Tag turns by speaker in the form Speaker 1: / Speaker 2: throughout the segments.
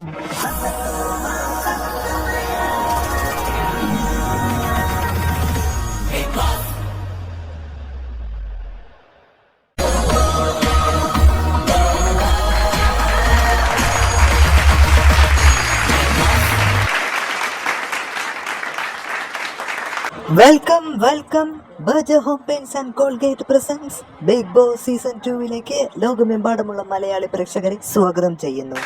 Speaker 1: Welcome Berger home paints and Colgate presents Bigg Boss season 2 ലോകമെമ്പാടുമുള്ള മലയാളി പ്രേക്ഷകരെ സ്വാഗതം ചെയ്യുന്നു.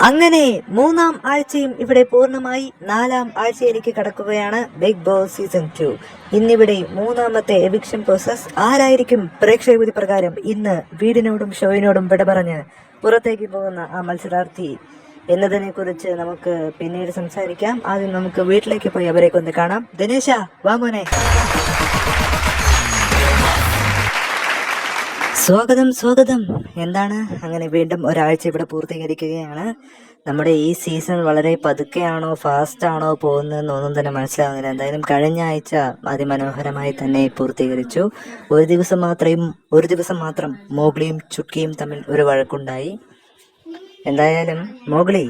Speaker 1: അങ്ങനെ 3-ാം ആഴ്ചയും ഇവിടെ പൂർണ്ണമായി 4-ാം ആഴ്ചയിലേക്ക് കടക്കുകയാണ് ബിഗ് ബോസ് സീസൺ 2. ഇന്നിവിടെ 3-ാമത്തെ എവിക്ഷൻ പ്രോസസ് ആരായിരിക്കും പ്രേക്ഷക വിധി പ്രകാരം ഇന്ന് വീടിനോടും ഷോയിനോടും വിട പറഞ്ഞ് പുറത്തേക്ക് പോകുന്ന ആ മത്സരാർത്ഥി എന്നതിനെ കുറിച്ച് നമുക്ക് പിന്നീട് സംസാരിക്കാം. ആദ്യം നമുക്ക് വീട്ടിലേക്ക് പോയി അവരെ ഒന്ന് കാണാം. ദിനേശ, വാ മോനെ. സ്വാഗതം. എന്താണ് അങ്ങനെ വീണ്ടും ഒരാഴ്ച ഇവിടെ പൂർത്തീകരിക്കുകയാണ്. നമ്മുടെ ഈ സീസൺ വളരെ പതുക്കെയാണോ ഫാസ്റ്റ് ആണോ പോകുന്നതെന്നൊന്നും തന്നെ മനസ്സിലാവുന്നില്ല. എന്തായാലും കഴിഞ്ഞ ആഴ്ച അതിമനോഹരമായി തന്നെ പൂർത്തീകരിച്ചു. ഒരു ദിവസം മാത്രം മോഗ്ലിയും ചുക്കിയും തമ്മിൽ ഒരു വഴക്കുണ്ടായി. എന്തായാലും മോഗ്ലി,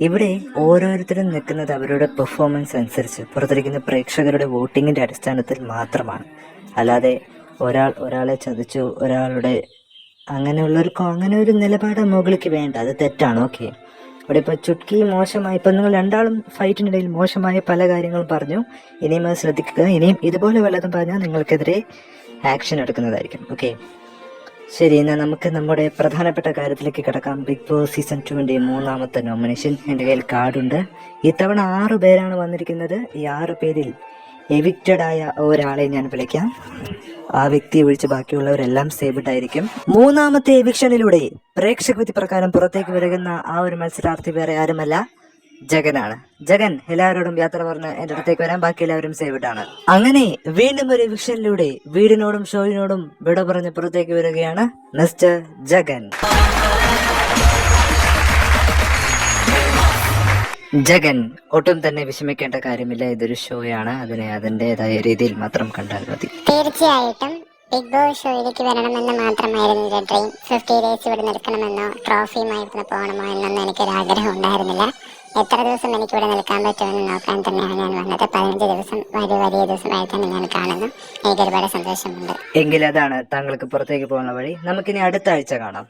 Speaker 1: ഇവിടെ ഓരോരുത്തരും നിൽക്കുന്നത് അവരുടെ പെർഫോമൻസ് അനുസരിച്ച് പുറത്തിരിക്കുന്ന പ്രേക്ഷകരുടെ വോട്ടിങ്ങിന്റെ അടിസ്ഥാനത്തിൽ മാത്രമാണ്. അല്ലാതെ ഒരാളെ ചതിച്ചു അങ്ങനെ ഒരു നിലപാട് മോഗ്ലിക്ക് വേണ്ട. അത് തെറ്റാണ്. ഓക്കെ, ഇവിടെ ഇപ്പോൾ ചുട്കി മോശമായി, ഇപ്പം നിങ്ങൾ രണ്ടാളും ഫൈറ്റിനിടയിൽ മോശമായ പല കാര്യങ്ങളും പറഞ്ഞു. ഇനിയും അത് ശ്രദ്ധിക്കുക. ഇനിയും ഇതുപോലെ വല്ലതും പറഞ്ഞാൽ നിങ്ങൾക്കെതിരെ ആക്ഷൻ എടുക്കുന്നതായിരിക്കും. ഓക്കെ, ശരി. എന്നാൽ നമുക്ക് നമ്മുടെ പ്രധാനപ്പെട്ട കാര്യത്തിലേക്ക് കിടക്കാം. ബിഗ് ബോസ് സീസൺ 2 3-ാമത്തെ നോമിനേഷൻ. എൻ്റെ കയ്യിൽ കാർഡുണ്ട്. ഇത്തവണ 6 പേരാണ് വന്നിരിക്കുന്നത്. ഈ 6 പേരിൽ എവിക്റ്റഡ് ആയ ഒരാളെ ഞാൻ വിളിക്കാം. ആ വ്യക്തിയെ ഒഴിച്ച് ബാക്കിയുള്ളവരെല്ലാം സേവ്ഡ് ആയിരിക്കും. 3-ാമത്തെ എവിക്ഷനിലൂടെ പ്രേക്ഷക വിധി പ്രകാരം പുറത്തേക്ക് വരുന്ന ആ ഒരു മത്സരാർത്ഥി വേറെ ആരുമല്ല, ജഗനാണ്. ജഗൻ എല്ലാവരോടും യാത്ര പറഞ്ഞ് എന്റെ അടുത്തേക്ക് വരാൻ. ബാക്കി എല്ലാവരും സേവ്ഡ് ആണ്. അങ്ങനെ വീണ്ടും ഒരു എവിക്ഷനിലൂടെ വീടിനോടും ഷോയിനോടും വിട പറഞ്ഞ് പുറത്തേക്ക് വരികയാണ് മിസ്റ്റർ ജഗൻ. ജഗൻ, ഒട്ടും തന്നെ വിഷമിക്കേണ്ട കാര്യമില്ല. ഇതൊരു ഷോയാണ്. അതിനെ അതിൻ്റെതായ രീതിയിൽ മാത്രം കണ്ടാൽ മതി.
Speaker 2: തീർച്ചയായിട്ടും ബിഗ് ബോസ് ഷോയിലേക്ക് വരണമെന്ന് മാത്രമായിരുന്നു എൻ്റെ ഡ്രീം. 50 ഡേയ്സ് ഇവിടെ നിൽക്കണമെന്നോ ട്രോഫിയുമായിട്ട് പോകണമോ എന്നൊന്നും എനിക്കൊരു ആഗ്രഹം ഉണ്ടായിരുന്നില്ല. എത്ര ദിവസം എനിക്കിവിടെ നിൽക്കാൻ പറ്റുമെന്ന് നോക്കാൻ തന്നെയാണ് ഞാൻ വന്നത്. 15 ദിവസം വലിയ ദിവസമായി തന്നെ ഞാൻ കാണുന്നു. എനിക്ക് ഒരുപാട് സന്തോഷമുണ്ട്.
Speaker 1: എങ്കിൽ അതാണ് താങ്കൾക്ക് പുറത്തേക്ക് പോകുന്ന വഴി. നമുക്കിനി അടുത്ത ആഴ്ച കാണാം.